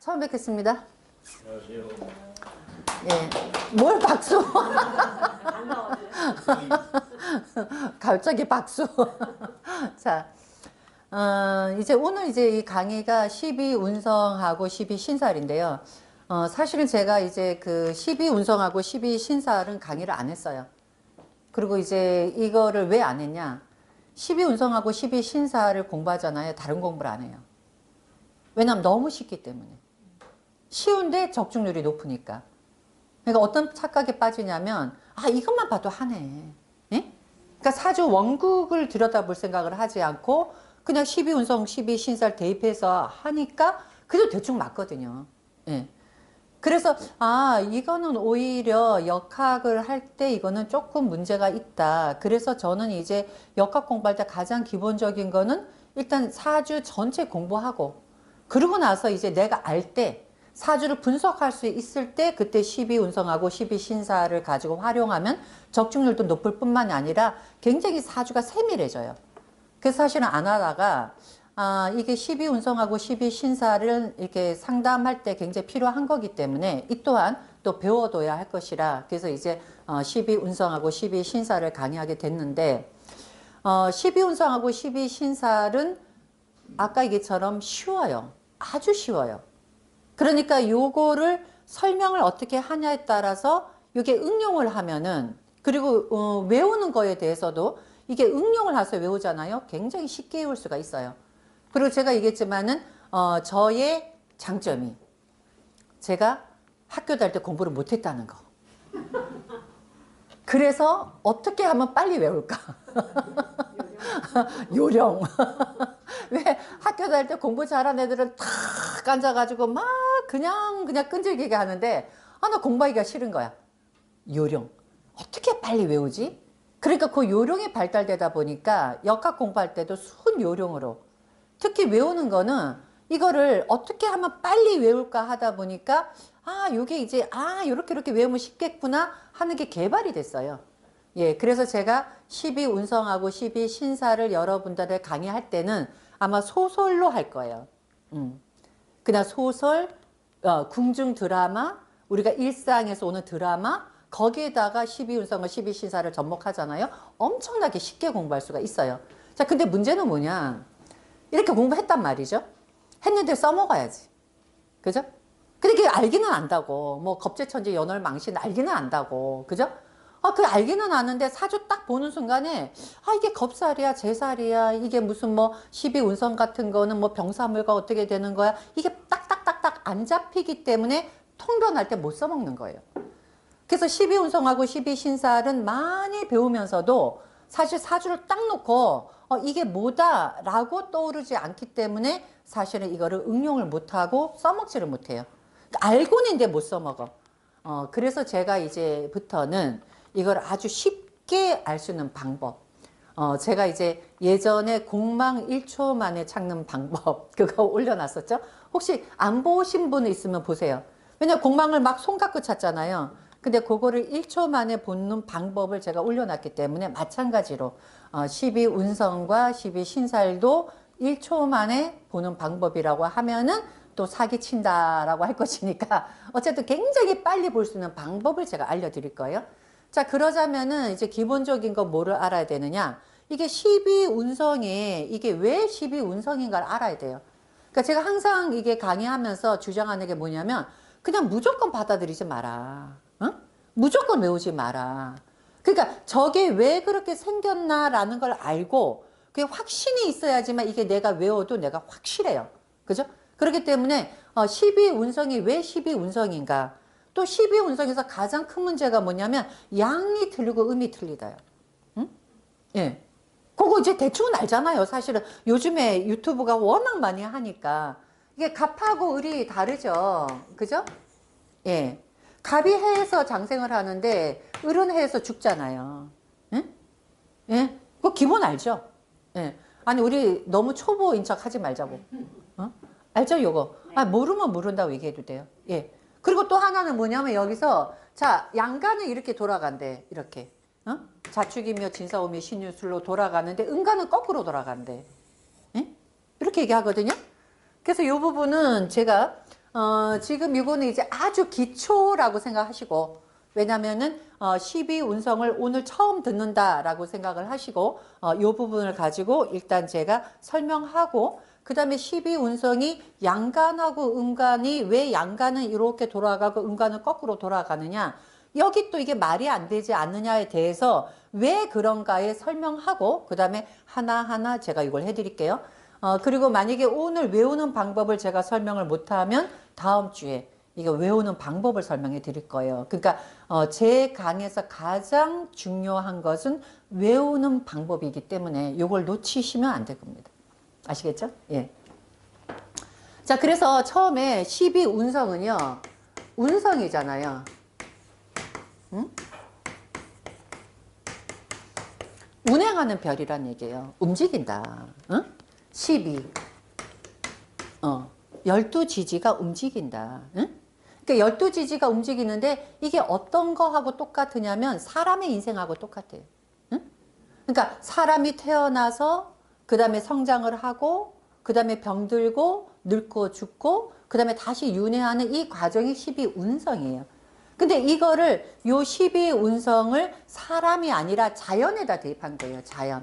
처음 뵙겠습니다. 안녕하세요. 예. 뭘 박수? 갑자기 박수. 자, 이제 오늘 이제 이 강의가 12운성하고 12신살인데요. 사실은 제가 이제 그 12운성하고 12신살은 강의를 안 했어요. 그리고 이제 이거를 왜 안 했냐? 12운성하고 12신살을 공부하잖아요. 다른 공부를 안 해요. 왜냐면 너무 쉽기 때문에. 쉬운데 적중률이 높으니까. 그러니까 어떤 착각에 빠지냐면, 아, 이것만 봐도 하네. 예? 그러니까 사주 원국을 들여다볼 생각을 하지 않고, 그냥 12운성, 12신살 대입해서 하니까, 그래도 대충 맞거든요. 예. 그래서, 아, 이거는 오히려 역학을 할 때 이거는 조금 문제가 있다. 그래서 저는 이제 역학 공부할 때 가장 기본적인 거는 일단 사주 전체 공부하고, 그러고 나서 이제 내가 알 때, 사주를 분석할 수 있을 때 그때 12운성하고 12신사를 가지고 활용하면 적중률도 높을 뿐만이 아니라 굉장히 사주가 세밀해져요. 그래서 사실은 안 하다가 이게 12운성하고 12신사를 이렇게 상담할 때 굉장히 필요한 거기 때문에 이 또한 또 배워둬야 할 것이라 그래서 이제 12운성하고 12신사를 강의하게 됐는데 12운성하고 12신살은 아까 얘기처럼 쉬워요. 아주 쉬워요. 그러니까 요거를 설명을 어떻게 하냐에 따라서 이게 응용을 하면은 그리고 외우는 거에 대해서도 이게 응용을 해서 외우잖아요. 굉장히 쉽게 외울 수가 있어요. 그리고 제가 얘기했지만은 저의 장점이 제가 학교 다닐 때 공부를 못했다는 거. 그래서 어떻게 하면 빨리 외울까? 요령. 왜 학교 다닐 때 공부 잘하는 애들은 탁 앉아가지고 막 그냥 끈질기게 하는데 나 공부하기가 싫은 거야. 요령. 어떻게 빨리 외우지? 그러니까 그 요령이 발달되다 보니까 역학 공부할 때도 순 요령으로 특히 외우는 거는 이거를 어떻게 하면 빨리 외울까 하다 보니까 요게 이제 요렇게 외우면 쉽겠구나 하는 게 개발이 됐어요. 예, 그래서 제가 12운성하고 12신사를 여러분들을 강의할 때는 아마 소설로 할 거예요. 그냥 소설, 궁중 드라마, 우리가 일상에서 오는 드라마, 거기에다가 12운성과 12신사를 접목하잖아요. 엄청나게 쉽게 공부할 수가 있어요. 자, 근데 문제는 뭐냐? 이렇게 공부했단 말이죠. 했는데 써먹어야지. 그죠? 근데 알기는 안다고. 뭐, 겁재천재 연월망신 알기는 안다고. 그죠? 그 알기는 아는데 사주 딱 보는 순간에 이게 겁살이야 재살이야 이게 무슨 뭐 12운성 같은 거는 뭐 병사물과 어떻게 되는 거야 이게 딱딱딱딱 안 잡히기 때문에 통변할 때 못 써먹는 거예요. 그래서 12운성하고 12신살은 많이 배우면서도 사실 사주를 딱 놓고 이게 뭐다 라고 떠오르지 않기 때문에 사실은 이거를 응용을 못하고 써먹지를 못해요. 알고는 있는데 못 써먹어. 그래서 제가 이제부터는 이걸 아주 쉽게 알 수 있는 방법. 제가 이제 예전에 공망 1초 만에 찾는 방법, 그거 올려놨었죠? 혹시 안 보신 분 있으면 보세요. 왜냐면 공망을 막 손 갖고 찾잖아요. 근데 그거를 1초 만에 보는 방법을 제가 올려놨기 때문에 마찬가지로 12운성과 12신살도 1초 만에 보는 방법이라고 하면은 또 사기친다라고 할 것이니까 어쨌든 굉장히 빨리 볼 수 있는 방법을 제가 알려드릴 거예요. 자, 그러자면은 이제 기본적인 거 뭐를 알아야 되느냐? 이게 12운성이 이게 왜 12운성인가를 알아야 돼요. 그러니까 제가 항상 이게 강의하면서 주장하는 게 뭐냐면 그냥 무조건 받아들이지 마라. 응? 무조건 외우지 마라. 그러니까 저게 왜 그렇게 생겼나라는 걸 알고 그게 확신이 있어야지만 이게 내가 외워도 내가 확실해요. 그죠? 그렇기 때문에 12운성이 왜 12운성인가? 또 12운성에서 가장 큰 문제가 뭐냐면 양이 틀리고 음이 틀리다요. 응? 예. 그거 이제 대충은 알잖아요. 사실은 요즘에 유튜브가 워낙 많이 하니까 이게 갑하고 을이 다르죠. 그죠? 예. 갑이 해에서 장생을 하는데 을은 해에서 죽잖아요. 예? 예? 그거 기본 알죠? 예. 아니 우리 너무 초보인 척 하지 말자고. 알죠, 요거? 모르면 모른다고 얘기해도 돼요. 예. 그리고 또 하나는 뭐냐면 여기서 자 양간은 이렇게 돌아간대. 이렇게 자축이며 진사오며 신유술로 돌아가는데 음간은 거꾸로 돌아간대. 예? 이렇게 얘기하거든요. 그래서 이 부분은 제가 지금 이거는 이제 아주 기초라고 생각하시고, 왜냐면은 12운성을 오늘 처음 듣는다라고 생각을 하시고, 이 부분을 가지고 일단 제가 설명하고, 그 다음에 12운성이 양간하고 음간이 왜 양간은 이렇게 돌아가고 음간은 거꾸로 돌아가느냐, 여기 또 이게 말이 안 되지 않느냐에 대해서 왜 그런가에 설명하고, 그 다음에 하나하나 제가 이걸 해드릴게요. 그리고 만약에 오늘 외우는 방법을 제가 설명을 못하면 다음 주에 이거 외우는 방법을 설명해 드릴 거예요. 그러니까 제 강의에서 가장 중요한 것은 외우는 방법이기 때문에 이걸 놓치시면 안 될 겁니다. 아시겠죠? 예. 자, 그래서 처음에 12운성은요, 운성이잖아요. 응? 운행하는 별이란 얘기예요. 움직인다. 응? 12. 12지지가 움직인다. 응? 그러니까 12지지가 움직이는데 이게 어떤 거하고 똑같으냐면 사람의 인생하고 똑같아요. 응? 그러니까 사람이 태어나서 그 다음에 성장을 하고 그 다음에 병들고 늙고 죽고 그 다음에 다시 윤회하는 이 과정이 12운성이에요. 근데 이거를 요 12운성을 사람이 아니라 자연에다 대입한 거예요. 자연.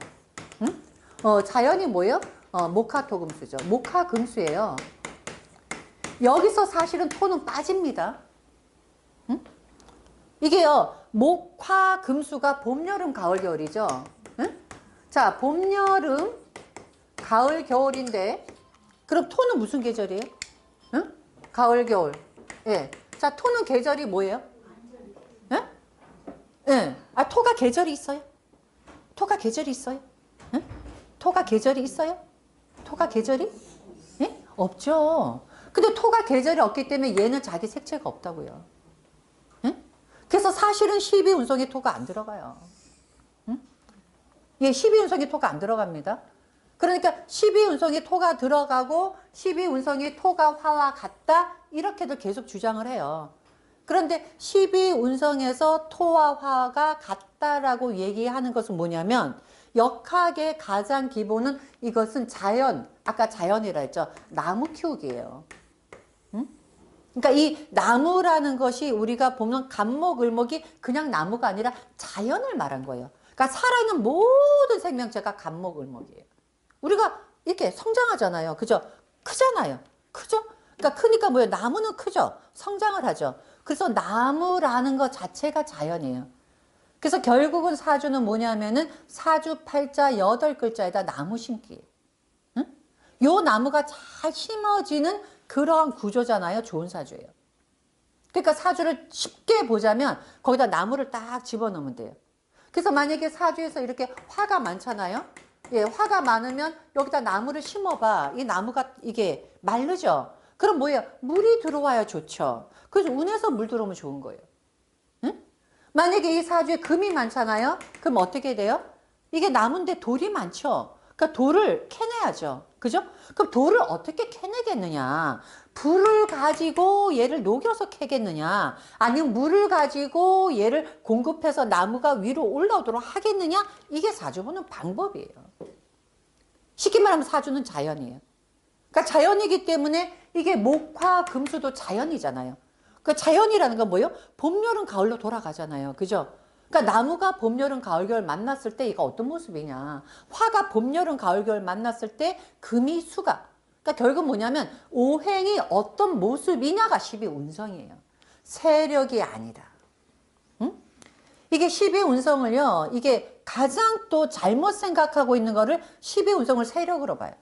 응? 자연이 뭐예요? 목화토금수죠. 목화금수예요. 여기서 사실은 토는 빠집니다. 응? 이게요, 목화금수가 봄, 여름, 가을, 겨울이죠. 응? 자, 봄, 여름, 가을, 겨울인데, 그럼 토는 무슨 계절이에요? 응? 가을, 겨울. 예. 자, 토는 계절이 뭐예요? 예? 예. 아, 토가 계절이 있어요? 토가 계절이 있어요? 응? 토가 계절이 있어요? 토가 계절이? 예? 없죠. 근데 토가 계절이 없기 때문에 얘는 자기 색채가 없다고요. 예? 그래서 사실은 12운성에 토가 안 들어가요. 응? 예, 12운성에 토가 안 들어갑니다. 그러니까 12운성에 토가 들어가고 12운성에 토가 화와 같다 이렇게도 계속 주장을 해요. 그런데 12운성에서 토와 화가 같다라고 얘기하는 것은 뭐냐면 역학의 가장 기본은 이것은 자연, 아까 자연이라 했죠. 나무 키우기예요. 응? 그러니까 이 나무라는 것이 우리가 보면 간목을목이 그냥 나무가 아니라 자연을 말한 거예요. 그러니까 살아있는 모든 생명체가 간목을목이에요. 우리가 이렇게 성장하잖아요. 그죠? 크잖아요. 크죠? 그러니까 크니까 뭐예요? 나무는 크죠? 성장을 하죠. 그래서 나무라는 것 자체가 자연이에요. 그래서 결국은 사주는 뭐냐면은 사주팔자 8글자에다 나무 심기. 응? 요 나무가 잘 심어지는 그러한 구조잖아요. 좋은 사주예요. 그러니까 사주를 쉽게 보자면 거기다 나무를 딱 집어넣으면 돼요. 그래서 만약에 사주에서 이렇게 화가 많잖아요. 예, 화가 많으면 여기다 나무를 심어봐. 이 나무가 이게 마르죠. 그럼 뭐예요? 물이 들어와야 좋죠. 그래서 운에서 물 들어오면 좋은 거예요. 응? 만약에 이 사주에 금이 많잖아요. 그럼 어떻게 돼요? 이게 나무인데 돌이 많죠. 그러니까 돌을 캐내야죠. 그죠? 그럼 돌을 어떻게 캐내겠느냐? 불을 가지고 얘를 녹여서 캐겠느냐? 아니면 물을 가지고 얘를 공급해서 나무가 위로 올라오도록 하겠느냐? 이게 사주 보는 방법이에요. 쉽게 말하면 사주는 자연이에요. 그러니까 자연이기 때문에 이게 목화 금수도 자연이잖아요. 그 자연이라는 건 뭐예요? 봄, 여름, 가을로 돌아가잖아요. 그죠? 그러니까 나무가 봄, 여름, 가을, 겨울 만났을 때 이거 어떤 모습이냐. 화가 봄, 여름, 가을, 겨울 만났을 때 금이 수가. 그러니까 결국 뭐냐면 오행이 어떤 모습이냐가 12운성이에요. 세력이 아니다. 응? 이게 12운성을요. 이게 가장 또 잘못 생각하고 있는 거를 12운성을 세력으로 봐요.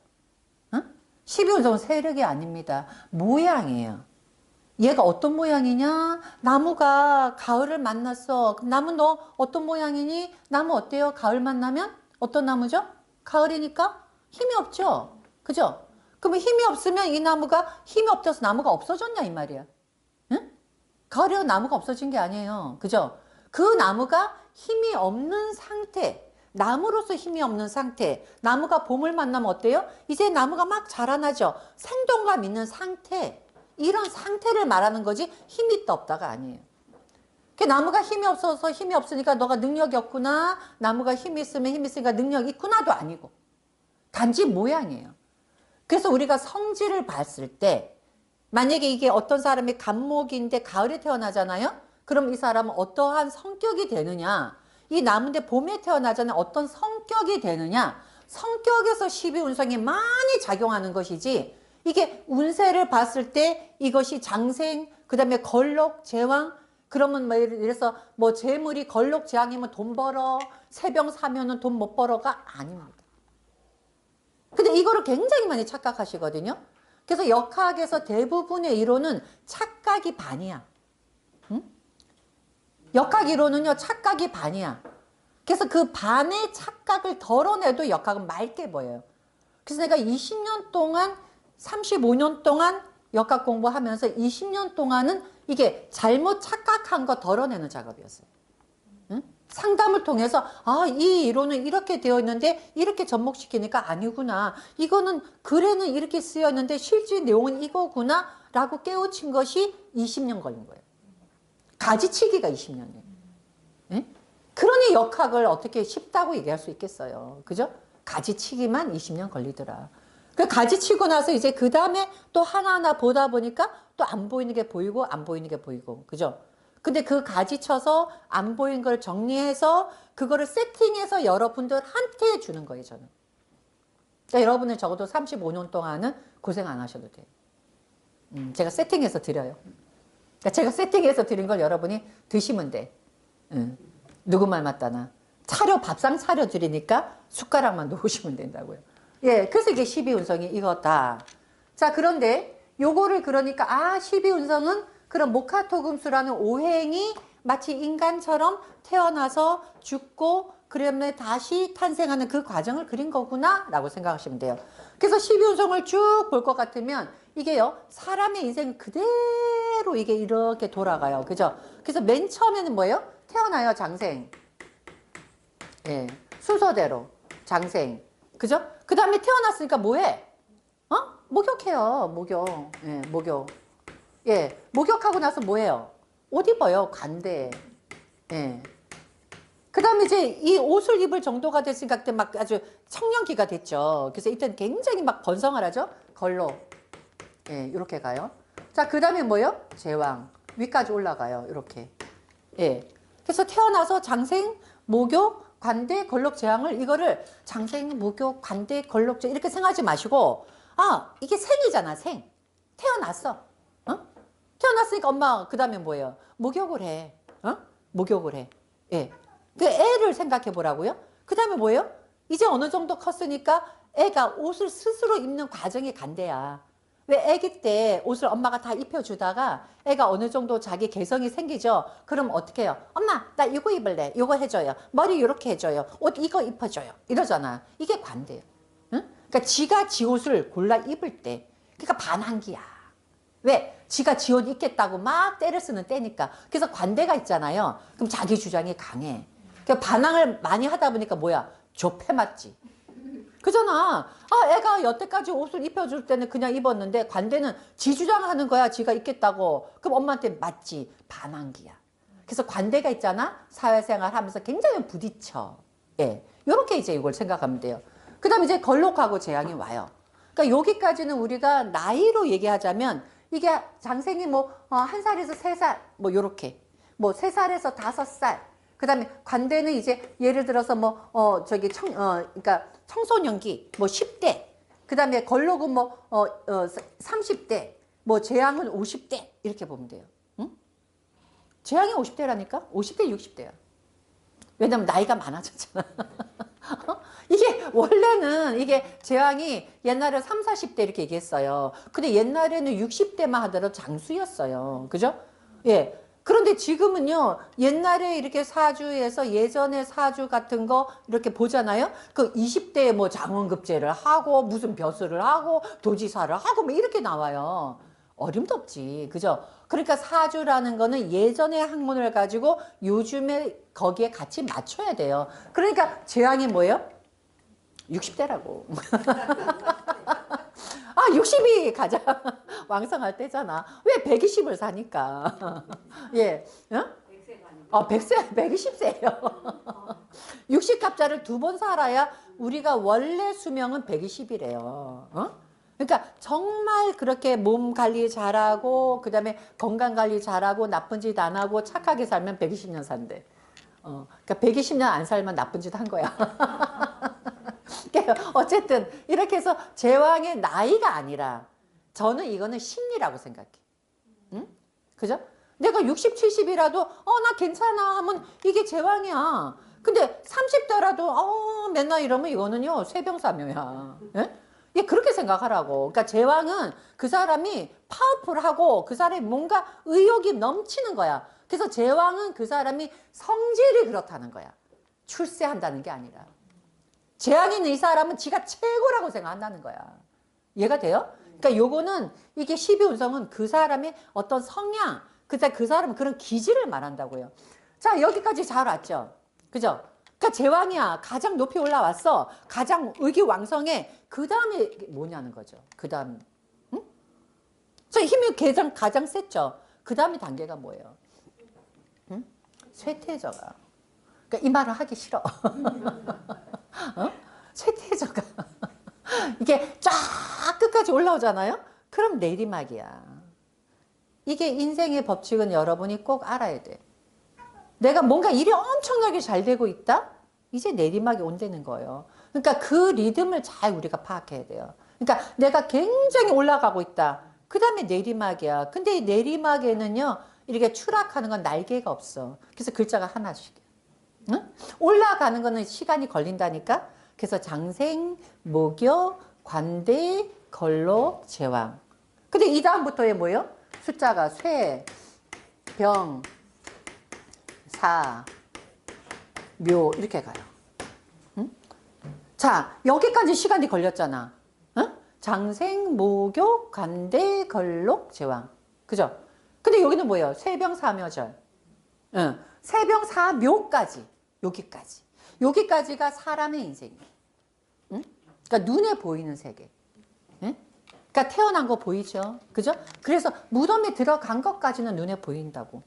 응? 12운성은 세력이 아닙니다. 모양이에요. 얘가 어떤 모양이냐? 나무가 가을을 만났어. 그럼 나무 너 어떤 모양이니? 나무 어때요? 가을 만나면? 어떤 나무죠? 가을이니까 힘이 없죠? 그죠? 그러면 힘이 없으면 이 나무가 힘이 없어서 나무가 없어졌냐 이 말이야. 응? 가을이라고 나무가 없어진 게 아니에요. 그죠? 그 나무가 힘이 없는 상태, 나무로서 힘이 없는 상태, 나무가 봄을 만나면 어때요? 이제 나무가 막 자라나죠? 생동감 있는 상태. 이런 상태를 말하는 거지 힘이 있다 없다가 아니에요. 나무가 힘이 없어서 힘이 없으니까 너가 능력이 없구나. 나무가 힘이 있으면 힘이 있으니까 능력이 있구나도 아니고. 단지 모양이에요. 그래서 우리가 성질을 봤을 때 만약에 이게 어떤 사람이 간목인데 가을에 태어나잖아요. 그럼 이 사람은 어떠한 성격이 되느냐. 이 나무인데 봄에 태어나잖아요. 어떤 성격이 되느냐. 성격에서 12운성이 많이 작용하는 것이지, 이게 운세를 봤을 때 이것이 장생, 그 다음에 걸록, 제왕, 그러면 뭐 예를 들어서 뭐 재물이 걸록, 제왕이면 돈 벌어, 세병 사면은 돈 못 벌어가 아닙니다. 근데 이거를 굉장히 많이 착각하시거든요. 그래서 역학에서 대부분의 이론은 착각이 반이야. 응? 역학 이론은요, 착각이 반이야. 그래서 그 반의 착각을 덜어내도 역학은 맑게 보여요. 그래서 내가 20년 동안, 35년 동안 역학 공부하면서 20년 동안은 이게 잘못 착각한 거 덜어내는 작업이었어요. 응? 상담을 통해서 아, 이 이론은 이렇게 되어 있는데 이렇게 접목시키니까 아니구나. 이거는 글에는 이렇게 쓰여 있는데 실제 내용은 이거구나 라고 깨우친 것이 20년 걸린 거예요. 가지치기가 20년이에요. 응? 그러니 역학을 어떻게 쉽다고 얘기할 수 있겠어요. 그죠? 가지치기만 20년 걸리더라. 그 가지치고 나서 이제 그 다음에 또 하나하나 보다 보니까 또 안 보이는 게 보이고 안 보이는 게 보이고. 그죠? 근데 그 가지쳐서 안 보인 걸 정리해서 그거를 세팅해서 여러분들한테 주는 거예요, 저는. 그러니까 여러분은 적어도 35년 동안은 고생 안 하셔도 돼요. 제가 세팅해서 드려요. 그러니까 제가 세팅해서 드린 걸 여러분이 드시면 돼. 누구 말 맞다나. 밥상 차려드리니까 숟가락만 놓으시면 된다고요. 예, 그래서 이게 12운성이 이거다. 자, 그런데 요거를 그러니까 12운성은 그런 목화토금수라는 오행이 마치 인간처럼 태어나서 죽고 그러면 다시 탄생하는 그 과정을 그린 거구나 라고 생각하시면 돼요. 그래서 12운성을 쭉 볼 것 같으면 이게요, 사람의 인생 그대로 이게 이렇게 돌아가요. 그죠? 그래서 맨 처음에는 뭐예요? 태어나요, 장생. 예, 순서대로 장생. 그죠? 그 다음에 태어났으니까 뭐해? 목욕해요. 목욕. 예, 목욕. 예, 목욕하고 나서 뭐해요? 옷 입어요. 관대. 예. 그 다음에 이제 이 옷을 입을 정도가 됐으니까 그때 막 아주 청년기가 됐죠. 그래서 이때는 굉장히 막 번성을 하죠. 걸로. 예, 이렇게 가요. 자, 그 다음에 뭐예요? 제왕. 위까지 올라가요. 이렇게. 예. 그래서 태어나서 장생, 목욕, 관대, 걸록, 제왕을 이거를 장생, 목욕, 관대, 걸록, 제왕 이렇게 생각하지 마시고, 이게 생이잖아, 생. 태어났어. 태어났으니까 엄마 그 다음에 뭐예요? 목욕을 해. 목욕을 해. 예. 그 애를 생각해 보라고요. 그 다음에 뭐예요? 이제 어느 정도 컸으니까 애가 옷을 스스로 입는 과정이 간대야. 왜 애기 때 옷을 엄마가 다 입혀주다가 애가 어느 정도 자기 개성이 생기죠? 그럼 어떻게 해요? 엄마, 나 이거 입을래. 이거 해줘요. 머리 이렇게 해줘요. 옷 이거 입혀줘요. 이러잖아. 이게 관대예요. 응? 그러니까 지가 지 옷을 골라 입을 때. 그러니까 반항기야. 왜? 지가 지 옷 입겠다고 막 때를 쓰는 때니까. 그래서 관대가 있잖아요. 그럼 자기 주장이 강해. 그러니까 반항을 많이 하다 보니까 뭐야? 좁혀 맞지. 그잖아. 애가 여태까지 옷을 입혀줄 때는 그냥 입었는데 관대는 지 주장하는 거야. 지가 입겠다고. 그럼 엄마한테 맞지. 반항기야. 그래서 관대가 있잖아. 사회생활 하면서 굉장히 부딪혀. 예. 요렇게 이제 이걸 생각하면 돼요. 그 다음에 이제 걸록하고 재앙이 와요. 그러니까 여기까지는 우리가 나이로 얘기하자면 이게 장생이 뭐, 1살에서 3살, 뭐 요렇게. 뭐 3살에서 5살. 그 다음에 관대는 이제 예를 들어서 뭐, 그러니까 청소년기, 뭐 10대. 그 다음에 걸록은 뭐, 30대. 뭐 재앙은 50대. 이렇게 보면 돼요. 응? 재앙이 50대라니까? 50대, 60대야. 왜냐면 나이가 많아졌잖아. 이게 원래는 이게 재앙이 옛날에 3, 40대 이렇게 얘기했어요. 근데 옛날에는 60대만 하더라도 장수였어요. 그죠? 예. 그런데 지금은요, 옛날에 이렇게 사주에서 예전에 사주 같은 거 이렇게 보잖아요. 그 20대에 뭐 장원급제를 하고 무슨 벼슬을 하고 도지사를 하고 뭐 이렇게 나와요. 어림도 없지. 그죠? 그러니까 사주라는 거는 예전의 학문을 가지고 요즘에 거기에 같이 맞춰야 돼요. 그러니까 재앙이 뭐예요? 60대라고. 60이 가장 왕성할 때잖아. 왜 120을 사니까. 예. 120세예요. 60갑자를 2번 살아야 우리가 원래 수명은 120이래요. 그러니까 정말 그렇게 몸 관리 잘하고 그다음에 건강 관리 잘하고 나쁜 짓 안 하고 착하게 살면 120년 산대. 그러니까 120년 안 살면 나쁜 짓 한 거야. 그러니까 어쨌든 이렇게 해서 제왕의 나이가 아니라 저는 이거는 심리라고 생각해. 응? 그죠? 내가 60, 70이라도 나 괜찮아 하면 이게 제왕이야. 근데 30대라도 맨날 이러면 이거는요 쇠병사묘야. 예? 예, 그렇게 생각하라고. 그러니까 제왕은 그 사람이 파워풀하고 그 사람이 뭔가 의욕이 넘치는 거야. 그래서 제왕은 그 사람이 성질이 그렇다는 거야. 출세한다는 게 아니라. 재앙이 있는 이 사람은 지가 최고라고 생각한다는 거야. 이해가 돼요? 그러니까 요거는 이게 12운성은 그 사람의 어떤 성향, 그 사람은 그런 기질을 말한다고요. 자, 여기까지 잘 왔죠? 그죠? 그러니까 제왕이야. 가장 높이 올라왔어. 가장 의기왕성해. 그 다음에 뭐냐는 거죠. 그 다음. 응? 저 힘이 가장 셌죠. 그 다음에 단계가 뭐예요? 응? 쇠퇴저가. 그러니까 이 말을 하기 싫어. 쇠퇴저가. 이게 쫙 끝까지 올라오잖아요? 그럼 내리막이야. 이게 인생의 법칙은 여러분이 꼭 알아야 돼. 내가 뭔가 일이 엄청나게 잘 되고 있다? 이제 내리막이 온다는 거예요. 그러니까 그 리듬을 잘 우리가 파악해야 돼요. 그러니까 내가 굉장히 올라가고 있다. 그 다음에 내리막이야. 근데 이 내리막에는요, 이렇게 추락하는 건 날개가 없어. 그래서 글자가 하나씩이야. 응? 올라가는 거는 시간이 걸린다니까? 그래서 장생, 목요, 관대, 걸록, 제왕. 근데 이 다음부터에 뭐예요? 숫자가 쇠, 병, 사, 묘 이렇게 가요. 응? 자, 여기까지 시간이 걸렸잖아. 응? 장생, 목요, 관대, 걸록, 제왕. 그죠? 근데 여기는 뭐예요? 세병사묘절. 응. 세병사묘까지. 여기까지. 여기까지가 사람의 인생이에요. 응? 그러니까 눈에 보이는 세계. 응? 그러니까 태어난 거 보이죠? 그죠? 그래서 무덤에 들어간 것까지는 눈에 보인다고.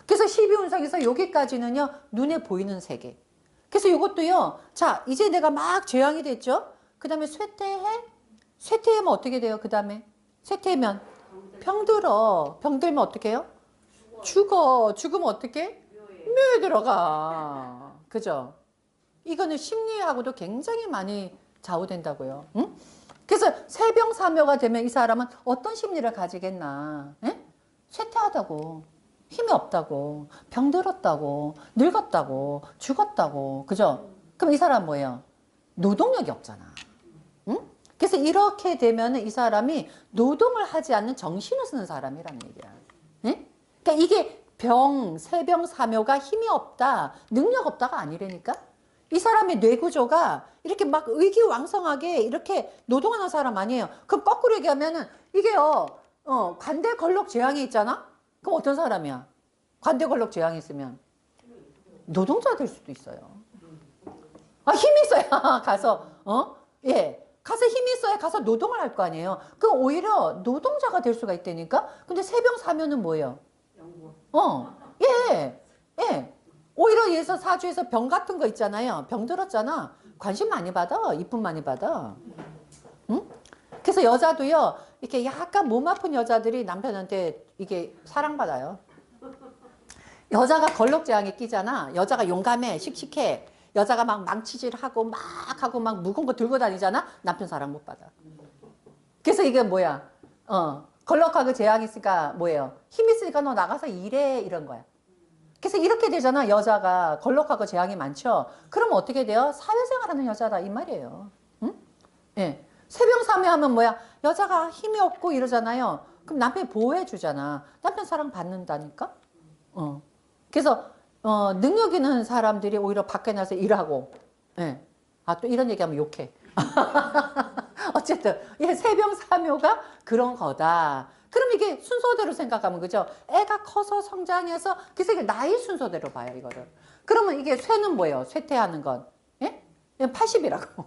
그래서 12운석에서 여기까지는요, 눈에 보이는 세계. 그래서 이것도요, 자, 이제 내가 막 죄양이 됐죠? 그 다음에 쇠퇴해? 쇠퇴하면 어떻게 돼요? 그 다음에? 쇠퇴하면 병들어. 병들면 어떻게 해요? 죽어. 죽으면 어떻게? 묘에 들어가. 그죠? 이거는 심리하고도 굉장히 많이 좌우된다고요. 응? 그래서 세병사묘가 되면 이 사람은 어떤 심리를 가지겠나? 에? 쇠퇴하다고. 힘이 없다고. 병들었다고. 늙었다고. 죽었다고. 그죠? 그럼 이 사람 뭐예요? 노동력이 없잖아. 응? 그래서 이렇게 되면 이 사람이 노동을 하지 않는 정신을 쓰는 사람이라는 얘기야. 응? 그러니까 이게 세병사묘가 힘이 없다, 능력 없다가 아니라니까? 이 사람의 뇌구조가 이렇게 막 의기왕성하게 이렇게 노동하는 사람 아니에요. 그럼 거꾸로 얘기하면은 이게요, 관대 걸록 재앙이 있잖아? 그럼 어떤 사람이야? 관대 걸록 재앙이 있으면 노동자 될 수도 있어요. 힘이 있어야 가서, 예. 가서 힘이 있어야 가서 노동을 할 거 아니에요. 그럼 오히려 노동자가 될 수가 있다니까? 근데 세병사묘는 뭐예요? 예. 예. 오히려 예서 사주에서 병 같은 거 있잖아요. 병 들었잖아. 관심 많이 받아. 이쁨 많이 받아. 응? 그래서 여자도요, 이렇게 약간 몸 아픈 여자들이 남편한테 이게 사랑받아요. 여자가 걸럭재앙에 끼잖아. 여자가 용감해, 씩씩해. 여자가 막 망치질하고 막 하고 막 무거운 거 들고 다니잖아. 남편 사랑 못 받아. 그래서 이게 뭐야? 걸럭하고 재앙이 있으니까 뭐예요? 힘 있으니까 너 나가서 일해 이런 거야. 그래서 이렇게 되잖아. 여자가 걸럭하고 재앙이 많죠. 그럼 어떻게 돼요? 사회생활하는 여자다 이 말이에요. 응? 예. 세병사묘 하면 뭐야? 여자가 힘이 없고 이러잖아요. 그럼 남편이 보호해 주잖아. 남편 사랑 받는다니까? 그래서 능력 있는 사람들이 오히려 밖에 나서 일하고. 예. 또 이런 얘기하면 욕해. 어쨌든 세병사묘가 그런 거다. 그럼 이게 순서대로 생각하면 그죠? 애가 커서 성장해서 그래서 이게 나이 순서대로 봐요 이거를. 그러면 이게 쇠는 뭐예요? 쇠퇴하는 건 예? 80이라고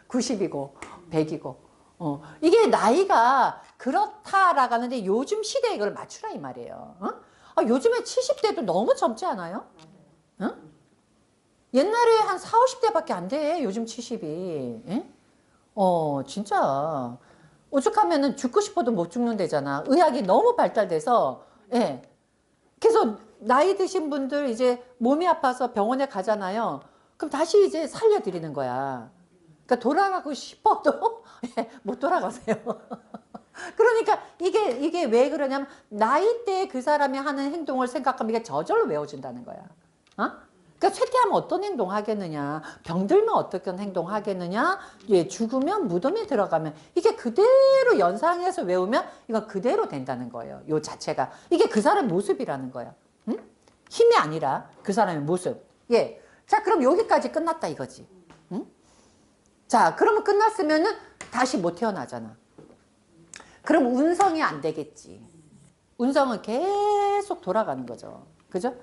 90이고 100이고 이게 나이가 그렇다라고 하는데 요즘 시대에 이걸 맞추라 이 말이에요. 요즘에 70대도 너무 젊지 않아요? 옛날에 한 40, 50대밖에 안 돼. 요즘 70이. 예? 진짜. 오죽하면은 죽고 싶어도 못 죽는 데잖아. 의학이 너무 발달돼서, 예. 그래서 나이 드신 분들 이제 몸이 아파서 병원에 가잖아요. 그럼 다시 이제 살려드리는 거야. 그러니까 돌아가고 싶어도 예, 못 돌아가세요. 그러니까 이게 왜 그러냐면 나이대에 그 사람이 하는 행동을 생각하면 이게 저절로 외워진다는 거야. 어? 그러니까 쇠퇴하면 어떤 행동 하겠느냐, 병들면 어떤 행동 하겠느냐, 예, 죽으면 무덤에 들어가면 이게 그대로 연상해서 외우면 이거 그대로 된다는 거예요. 요 자체가 이게 그 사람 모습이라는 거야. 응? 힘이 아니라 그 사람의 모습. 예. 자, 그럼 여기까지 끝났다 이거지. 응? 자, 그러면 끝났으면은 다시 못 태어나잖아. 그럼 운성이 안 되겠지. 운성은 계속 돌아가는 거죠. 그죠?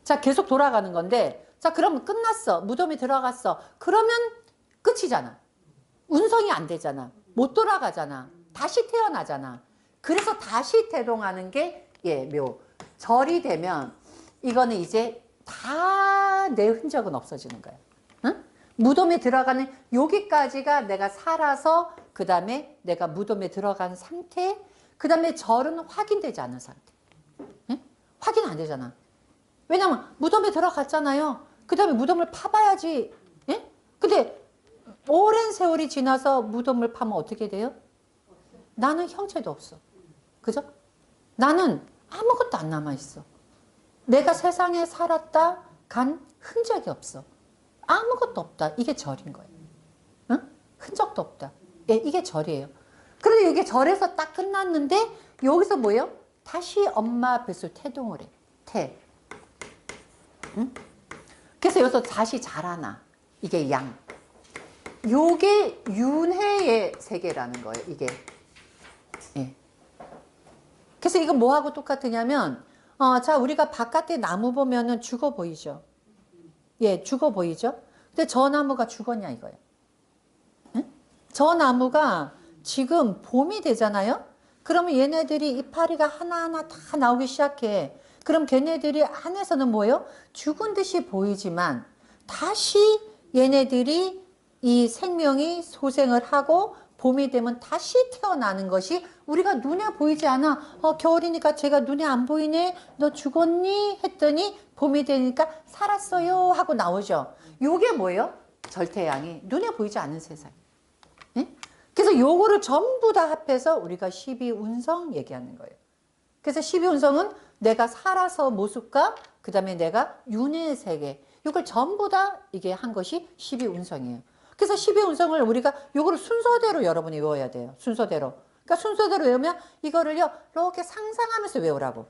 자, 계속 돌아가는 건데, 자, 그러면 끝났어. 무덤에 들어갔어. 그러면 끝이잖아. 운성이 안 되잖아. 못 돌아가잖아. 다시 태어나잖아. 그래서 다시 태동하는 게, 예, 묘. 절이 되면, 이거는 이제 다 내 흔적은 없어지는 거야. 응? 무덤에 들어가는 여기까지가 내가 살아서 그 다음에 내가 무덤에 들어간 상태, 그 다음에 절은 확인되지 않은 상태. 응? 확인 안 되잖아. 왜냐면 무덤에 들어갔잖아요. 그 다음에 무덤을 파봐야지. 예? 근데 오랜 세월이 지나서 무덤을 파면 어떻게 돼요? 나는 형체도 없어. 그죠? 나는 아무것도 안 남아있어. 내가 세상에 살았다 간 흔적이 없어. 아무것도 없다. 이게 절인 거예요. 응? 흔적도 없다. 예, 이게 절이에요. 그런데 이게 절에서 딱 끝났는데 여기서 뭐예요? 다시 엄마 뱃속 태동을 해. 태. 응? 그래서 여기서 다시 자라나. 이게 양. 요게 윤회의 세계라는 거예요. 이게. 예. 그래서 이거 뭐하고 똑같으냐면 자, 우리가 바깥에 나무 보면은 죽어 보이죠? 예, 죽어 보이죠? 근데 저 나무가 죽었냐 이거예요. 응? 저 나무가 지금 봄이 되잖아요? 그러면 얘네들이 이파리가 하나하나 다 나오기 시작해. 그럼 걔네들이 안에서는 뭐예요? 죽은 듯이 보이지만 다시 얘네들이 이 생명이 소생을 하고 봄이 되면 다시 태어나는 것이 우리가 눈에 보이지 않아. 겨울이니까 제가 눈에 안 보이네. 너 죽었니? 했더니 봄이 되니까 살았어요 하고 나오죠. 요게 뭐예요? 절태양이 눈에 보이지 않는 세상. 네? 그래서 요거를 전부 다 합해서 우리가 12운성 얘기하는 거예요. 그래서 12운성은 내가 살아서 모습과 그 다음에 내가 윤회의 세계 이걸 전부 다 이게 한 것이 12운성이에요. 그래서 12운성을 우리가 요거를 순서대로 여러분이 외워야 돼요. 순서대로. 그러니까 순서대로 외우면 이거를요 이렇게 상상하면서 외우라고.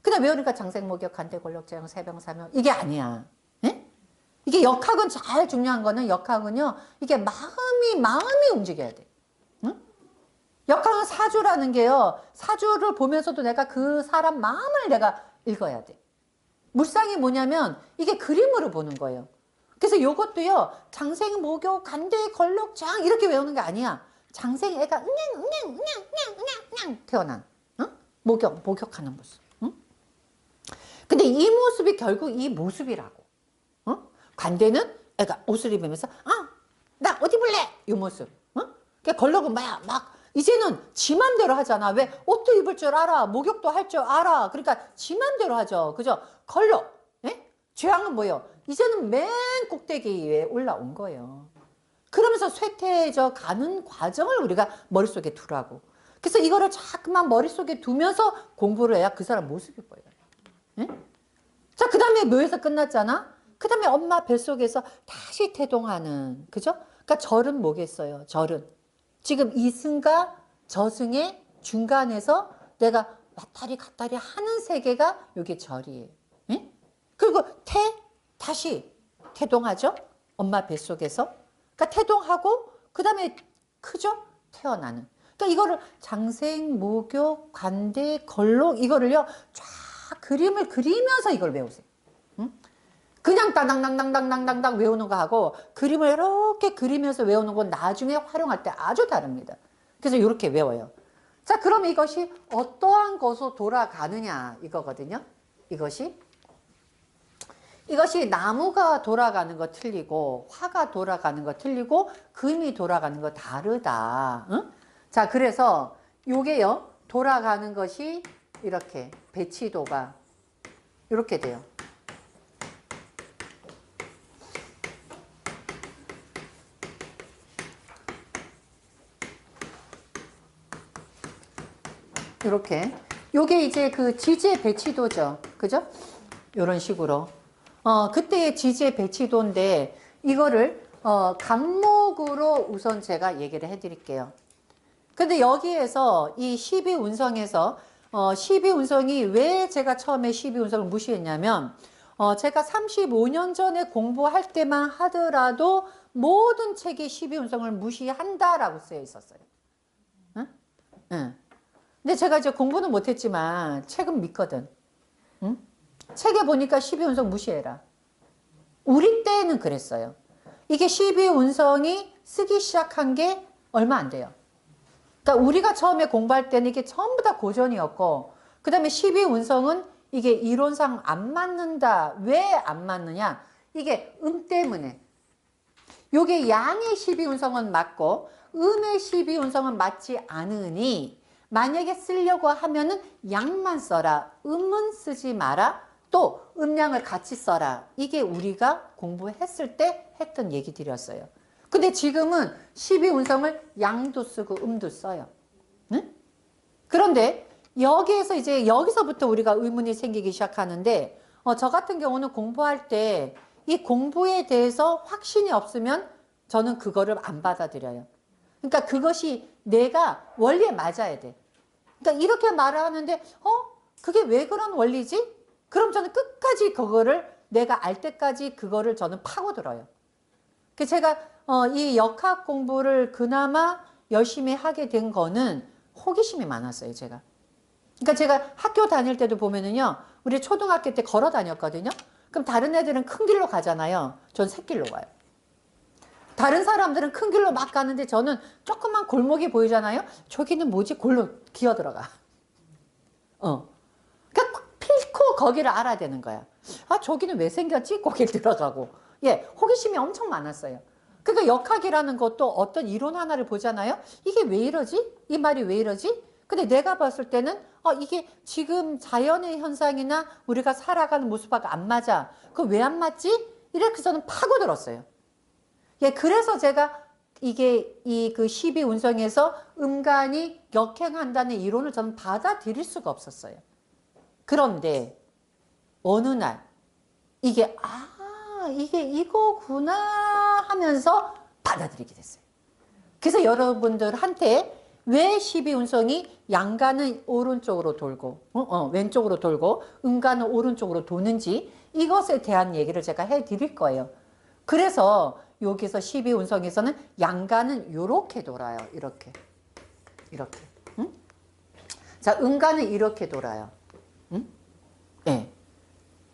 그냥 외우니까 장생목욕, 간대골록제형, 세병사명 이게 아니야. 예? 이게 역학은 제일 중요한 거는 역학은요 이게 마음이 움직여야 돼. 응? 역학은 사주라는 게요 사주를 보면서도 내가 그 사람 마음을 내가 읽어야 돼. 물상이 뭐냐면 이게 그림으로 보는 거예요. 그래서 요것도요 장생, 목욕, 간대, 걸록장 이렇게 외우는 게 아니야. 장생 애가 응냥 태어난 목욕하는 모습. 근데 이 모습이 결국 이 모습이라고. 관대는 애가 옷을 입으면서 나 어디 볼래? 이 모습. 그러니까 걸록은 막 이제는 지 맘대로 하잖아. 왜? 옷도 입을 줄 알아. 목욕도 할 줄 알아. 그러니까 지 맘대로 하죠. 그죠? 걸록. 예? 죄악은 뭐예요? 이제는 맨 꼭대기에 올라온 거예요. 그러면서 쇠퇴해져 가는 과정을 우리가 머릿속에 두라고. 그래서 이거를 자꾸만 머릿속에 두면서 공부를 해야 그 사람 모습이 보여요. 예? 자, 그 다음에 묘에서 끝났잖아? 그 다음에 엄마 뱃속에서 다시 태동하는, 그죠? 그러니까 절은 뭐겠어요? 절은. 지금 이승과 저승의 중간에서 내가 왔다리 갔다리 하는 세계가 이게 절이에요. 예? 그리고 다시 태동하죠? 엄마 뱃속에서. 그러니까 태동하고, 그 다음에 크죠? 태어나는. 그러니까 이거를 장생, 목욕, 관대, 걸록, 이거를요, 쫙 그림을 그리면서 이걸 외우세요. 응? 그냥 땅땅땅땅땅땅땅 외우는 거 하고 그림을 이렇게 그리면서 외우는 건 나중에 활용할 때 아주 다릅니다. 그래서 이렇게 외워요. 자, 그럼 이것이 어떠한 것으로 돌아가느냐 이거거든요. 이것이 이것이 나무가 돌아가는 거 틀리고 화가 돌아가는 거 틀리고 금이 돌아가는 거 다르다. 응? 자, 그래서 요게요. 돌아가는 것이 이렇게 배치도가 이렇게 돼요. 이렇게. 요게 이제 그 지지의 배치도죠. 그죠? 요런 식으로. 그때의 지지의 배치도인데, 이거를, 간목으로 우선 제가 얘기를 해 드릴게요. 근데 여기에서 이 12운성에서, 12운성이 왜 제가 처음에 12운성을 무시했냐면, 제가 35년 전에 공부할 때만 하더라도 모든 책이 12운성을 무시한다라고 쓰여 있었어요. 응? 응. 근데 제가 이제 공부는 못했지만 책은 믿거든. 응? 책에 보니까 12운성 무시해라. 우리 때는 그랬어요. 이게 12운성이 쓰기 시작한 게 얼마 안 돼요. 그러니까 우리가 처음에 공부할 때는 이게 전부 다 고전이었고, 그 다음에 12운성은 이게 이론상 안 맞는다. 왜 안 맞느냐? 이게 때문에. 요게 양의 12운성은 맞고 음의 12운성은 맞지 않으니 만약에 쓰려고 하면은 양만 써라. 음은 쓰지 마라. 또 음양을 같이 써라. 이게 우리가 공부했을 때 했던 얘기들이었어요. 근데 지금은 12운성을 양도 쓰고 음도 써요. 응? 그런데 여기에서 이제 여기서부터 우리가 의문이 생기기 시작하는데 저 같은 경우는 공부할 때 이 공부에 대해서 확신이 없으면 저는 그거를 안 받아들여요. 그러니까 그것이 내가 원리에 맞아야 돼. 그러니까 이렇게 말을 하는데 그게 왜 그런 원리지? 그럼 저는 끝까지 그거를 내가 알 때까지 그거를 저는 파고들어요. 그래서 제가 이 역학 공부를 그나마 열심히 하게 된 거는 호기심이 많았어요, 제가. 그러니까 제가 학교 다닐 때도 보면은요, 우리 초등학교 때 걸어 다녔거든요. 그럼 다른 애들은 큰 길로 가잖아요. 전 새길로 가요. 다른 사람들은 큰 길로 막 가는데 저는 조그만 골목이 보이잖아요. 저기는 뭐지? 골로 기어 들어가. 그러니까 필코 거기를 알아야 되는 거야. 아, 저기는 왜 생겼지? 거길 들어가고. 예, 호기심이 엄청 많았어요. 그러니까 역학이라는 것도 어떤 이론 하나를 보잖아요. 이게 왜 이러지? 이 말이 왜 이러지? 근데 내가 봤을 때는 이게 지금 자연의 현상이나 우리가 살아가는 모습하고 안 맞아. 그거 왜 안 맞지? 이렇게 저는 파고들었어요. 예, 그래서 제가 이게 그 12운성에서 음간이 역행한다는 이론을 저는 받아들일 수가 없었어요. 그런데 어느 날 이게 이게 이거구나 하면서 받아들이게 됐어요. 그래서 여러분들한테 왜 12운성이 양간은 오른쪽으로 돌고 왼쪽으로 돌고 음간은 오른쪽으로 도는지 이것에 대한 얘기를 제가 해드릴 거예요. 그래서 여기서 12운성에서는 양간은 이렇게 돌아요. 이렇게. 응? 자, 음간은 이렇게 돌아요. 응? 네.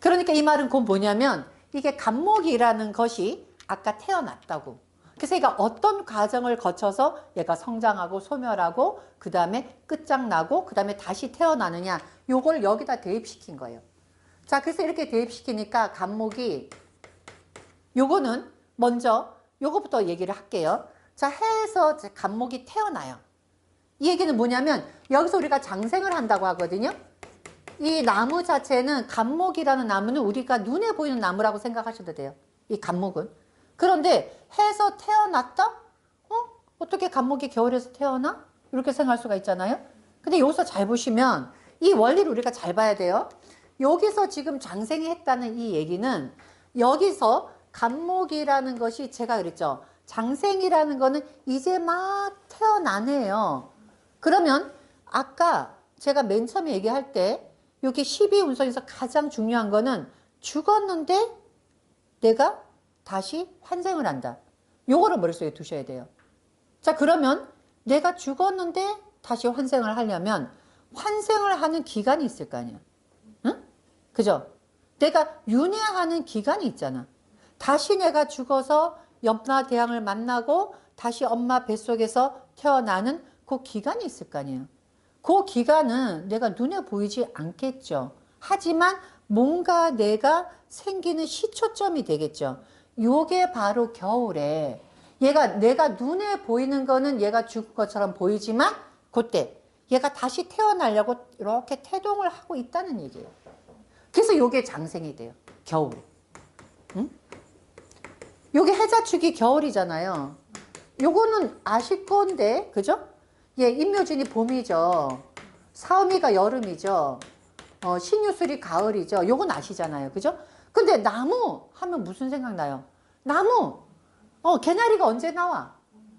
그러니까 이 말은 곧 뭐냐면 이게 간목이라는 것이 아까 태어났다고. 그래서 얘가 어떤 과정을 거쳐서 얘가 성장하고 소멸하고 그 다음에 끝장나고 그 다음에 다시 태어나느냐, 요걸 여기다 대입시킨 거예요. 자, 그래서 이렇게 대입시키니까 간목이, 요거는 먼저 요거부터 얘기를 할게요. 자, 해에서 간목이 태어나요. 이 얘기는 뭐냐면 여기서 우리가 장생을 한다고 하거든요. 이 나무 자체는 간목이라는 나무는 우리가 눈에 보이는 나무라고 생각하셔도 돼요. 이 간목은. 그런데 해에서 태어났다? 어떻게 간목이 겨울에서 태어나? 이렇게 생각할 수가 있잖아요. 근데 여기서 잘 보시면 이 원리를 우리가 잘 봐야 돼요. 여기서 지금 장생이 했다는 이 얘기는 여기서 간목이라는 것이 제가 그랬죠. 장생이라는 거는 이제 막 태어나네요. 그러면 아까 제가 맨 처음에 얘기할 때 여기 12운성에서 가장 중요한 거는 죽었는데 내가 다시 환생을 한다. 요거를 머릿속에 두셔야 돼요. 자, 그러면 내가 죽었는데 다시 환생을 하려면 환생을 하는 기간이 있을 거 아니야. 응? 그죠? 내가 윤회하는 기간이 있잖아. 다시 내가 죽어서 염라 대왕을 만나고 다시 엄마 뱃속에서 태어나는 그 기간이 있을 거 아니에요. 그 기간은 내가 눈에 보이지 않겠죠. 하지만 뭔가 내가 생기는 시초점이 되겠죠. 요게 바로 겨울에 얘가 내가 눈에 보이는 거는 얘가 죽은 것처럼 보이지만 그때 얘가 다시 태어나려고 이렇게 태동을 하고 있다는 얘기예요. 그래서 요게 장생이 돼요. 겨울. 응? 요게 해자축이 겨울이잖아요. 요거는 아실 건데, 그죠? 예, 임묘진이 봄이죠. 사음이가 여름이죠. 신유술이 가을이죠. 요건 아시잖아요. 그죠? 근데 나무 하면 무슨 생각나요? 나무. 개나리가 언제 나와?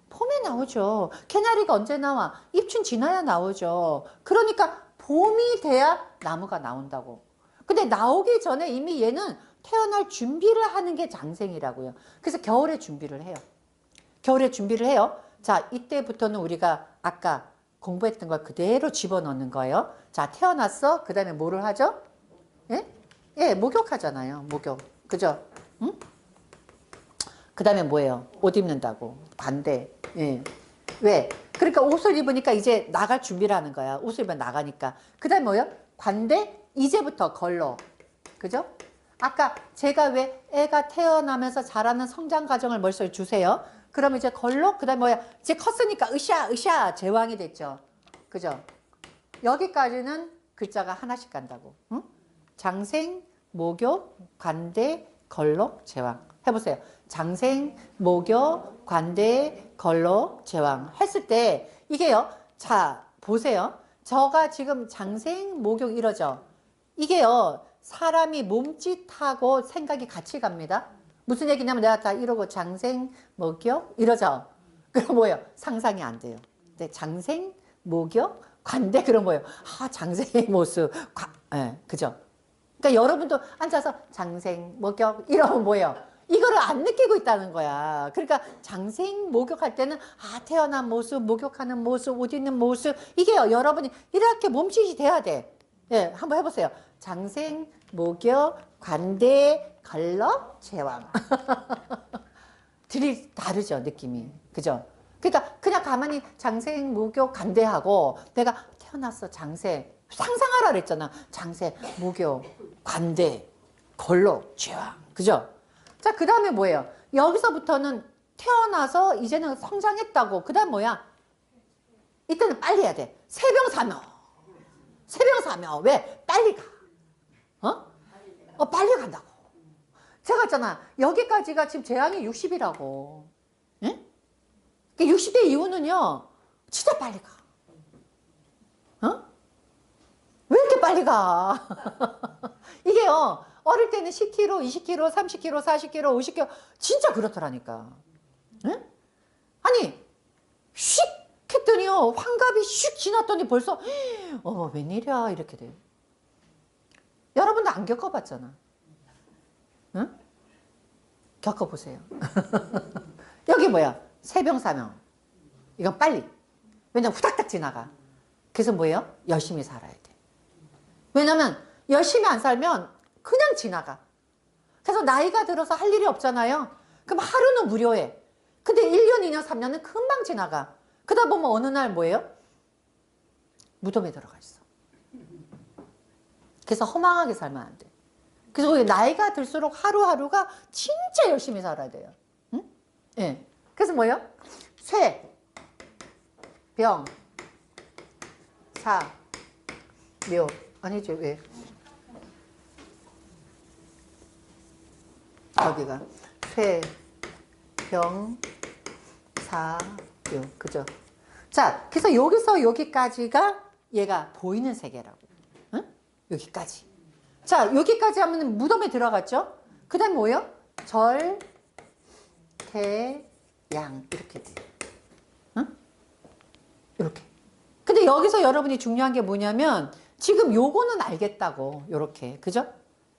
봄에 나오죠. 개나리가 언제 나와? 입춘 지나야 나오죠. 그러니까 봄이 돼야 나무가 나온다고. 근데 나오기 전에 이미 얘는 태어날 준비를 하는 게 장생이라고요. 그래서 겨울에 준비를 해요. 겨울에 준비를 해요. 자, 이때부터는 우리가 아까 공부했던 걸 그대로 집어넣는 거예요. 자, 태어났어. 그 다음에 뭐를 하죠? 예? 예, 목욕하잖아요. 목욕. 그죠? 응? 그 다음에 뭐예요? 옷 입는다고. 반대. 예. 왜? 그러니까 옷을 입으니까 이제 나갈 준비를 하는 거야. 옷을 입으면 나가니까. 그 다음에 뭐예요? 관대? 이제부터 걸러. 그죠? 아까 제가 왜 애가 태어나면서 자라는 성장 과정을 벌써 주세요. 그러면 이제 걸러? 그 다음에 뭐야? 이제 컸으니까 으쌰 제왕이 됐죠. 그죠? 여기까지는 글자가 하나씩 간다고. 응? 장생, 목욕, 관대, 걸러, 제왕. 해보세요. 장생, 목욕, 관대, 걸러, 제왕 했을 때 이게요. 자, 보세요. 저가 지금 장생, 목욕 이러죠. 이게요. 사람이 몸짓하고 생각이 같이 갑니다. 무슨 얘기냐면 내가 다 이러고 장생, 목욕 이러죠. 그럼 뭐예요? 상상이 안 돼요. 네, 장생, 목욕, 관대 그럼 뭐예요? 아, 장생의 모습. 네, 그죠? 그러니까 여러분도 앉아서 장생, 목욕 이러면 뭐예요? 이거를 안 느끼고 있다는 거야. 그러니까 장생, 목욕할 때는 아, 태어난 모습, 목욕하는 모습, 옷 입는 모습 이게요. 여러분이 이렇게 몸짓이 돼야 돼. 예, 한번 해보세요. 장생, 목욕, 관대, 걸러, 제왕. 들이 다르죠, 느낌이. 그죠? 그러니까 그냥 가만히 장생, 목욕, 관대하고 내가 태어났어, 장생. 상상하라 그랬잖아. 장생, 목욕, 관대, 걸러, 제왕. 그죠? 자, 그 다음에 뭐예요? 여기서부터는 태어나서 이제는 성장했다고. 그 다음 뭐야? 이때는 빨리 해야 돼. 세병사묘. 세병사묘. 왜? 빨리 가. 빨리 간다고. 제가 했잖아. 여기까지가 지금 제한이 60이라고. 응? 60대 이후는요. 진짜 빨리 가. 왜 이렇게 빨리 가? 이게요. 어릴 때는 10km, 20km, 30km, 40km, 50km 진짜 그렇더라니까. 응? 아니 슉 했더니요. 환갑이 슉 지났더니 벌써 웬일이야 이렇게 돼요. 여러분도 안 겪어봤잖아. 응? 겪어보세요. 여기 뭐야? 세병사명. 이건 빨리. 왜냐면 후닥닥 지나가. 그래서 뭐예요? 열심히 살아야 돼. 왜냐면 열심히 안 살면 그냥 지나가. 그래서 나이가 들어서 할 일이 없잖아요. 그럼 하루는 무료해. 근데 1년, 2년, 3년은 금방 지나가. 그러다 보면 어느 날 뭐예요? 무덤에 들어가 있어. 그래서 허망하게 살면 안 돼. 그래서 우리 나이가 들수록 하루하루가 진짜 열심히 살아야 돼요. 응? 예. 그래서 뭐예요? 쇠, 병, 사, 묘. 아니죠, 왜? 여기가 쇠, 병, 사, 묘. 그죠? 자, 그래서 여기서 여기까지가 얘가 보이는 세계라고. 응? 여기까지. 자, 여기까지 하면 무덤에 들어갔죠? 그 다음 뭐예요? 절, 태, 양. 이렇게 돼요. 응? 이렇게. 근데 여기서 여러분이 중요한 게 뭐냐면 지금 요거는 알겠다고. 요렇게. 그죠?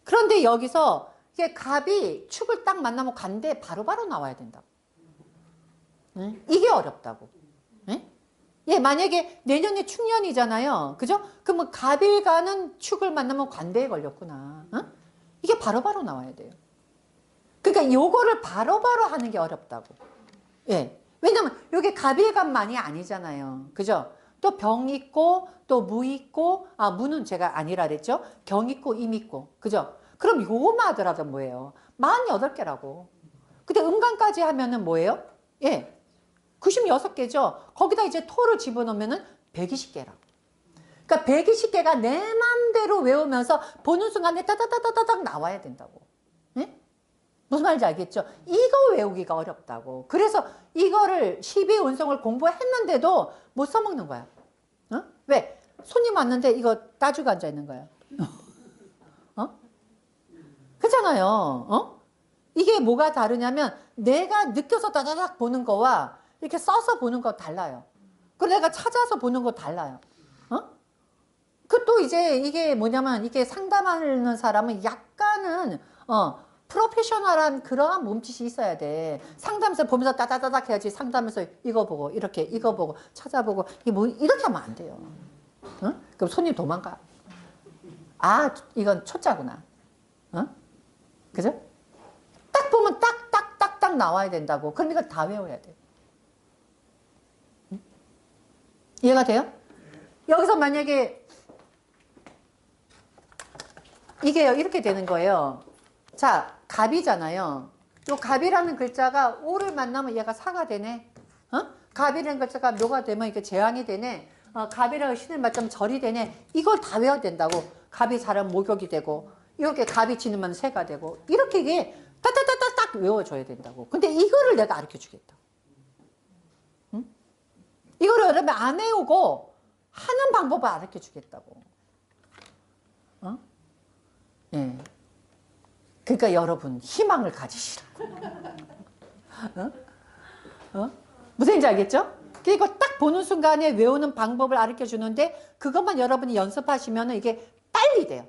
그런데 여기서 이게 갑이 축을 딱 만나면 간대 바로바로 나와야 된다고. 응? 이게 어렵다고. 응? 예, 만약에 내년에 축년이잖아요. 그죠? 그러면 갑일가는 축을 만나면 관대에 걸렸구나. 응? 이게 바로바로 나와야 돼요. 그러니까 요거를 바로바로 하는 게 어렵다고. 예. 왜냐면 요게 갑일간만이 아니잖아요. 그죠? 또 병 있고 또 무 있고, 아 무는 제가 아니라 그랬죠. 경 있고 임 있고, 그죠? 그럼 요거만 하더라도 뭐예요? 48개라고. 근데 음간까지 하면은 뭐예요? 예, 96개죠. 거기다 이제 토를 집어넣으면은 120개라고. 그러니까 120개가 내 맘대로 외우면서 보는 순간에 따다다다닥 나와야 된다고. 예? 무슨 말인지 알겠죠? 이거 외우기가 어렵다고. 그래서 이거를 12운성을 공부했는데도 못 써먹는 거야. 어? 왜? 손님 왔는데 이거 따주고 앉아 있는 거야. 어? 그렇잖아요. 어? 이게 뭐가 다르냐면 내가 느껴서 따다닥 보는 거와 이렇게 써서 보는 거 달라요. 그리고 내가 찾아서 보는 거 달라요. 어? 그 또 이제 이게 뭐냐면 이게 상담하는 사람은 약간은 프로페셔널한 그러한 몸짓이 있어야 돼. 상담에서 보면서 따다다닥 해야지. 상담에서 이거 보고 이렇게 이거 보고 찾아보고 이게 뭐 이렇게 하면 안 돼요. 어? 그럼 손님 도망가. 아, 이건 초짜구나. 어? 그죠? 딱 보면 딱딱딱딱 나와야 된다고. 그럼 이걸 다 외워야 돼. 응? 이해가 돼요? 여기서 만약에 이게요, 이렇게 되는 거예요. 자, 갑이잖아요. 요 갑이라는 글자가 오를 만나면 얘가 사가 되네. 어? 갑이라는 글자가 묘가 되면 이게 재앙이 되네. 갑이라는 신을 맞으면 절이 되네. 이걸 다 외워야 된다고. 갑이 잘하면 목욕이 되고, 이렇게 갑이 지르면 새가 되고, 이렇게 이게 따따따따딱 외워줘야 된다고. 근데 이거를 내가 가르쳐 주겠다. 응? 이거를 여러분 안 외우고 하는 방법을 가르쳐 주겠다고. 어? 예. 그러니까 여러분 희망을 가지시라고. 어? 어? 무슨 얘기인지 알겠죠? 그리고 딱 보는 순간에 외우는 방법을 가르쳐 주는데 그것만 여러분이 연습하시면 이게 빨리 돼요.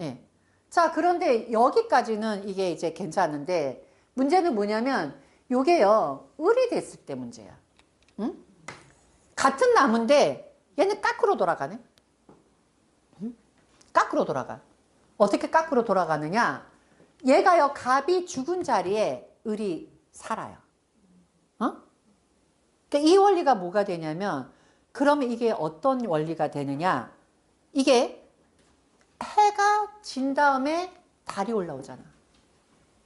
예. 자, 그런데 여기까지는 이게 이제 괜찮은데 문제는 뭐냐면 요게요, 을이 됐을 때 문제야. 응? 같은 나무인데 얘는 까꾸로 돌아가네. 응? 까꾸로 돌아가. 어떻게 까꾸로 돌아가느냐? 얘가요, 갑이 죽은 자리에 을이 살아요. 어? 그러니까 이 원리가 뭐가 되냐면, 그러면 이게 어떤 원리가 되느냐? 이게 해가 진 다음에 달이 올라오잖아.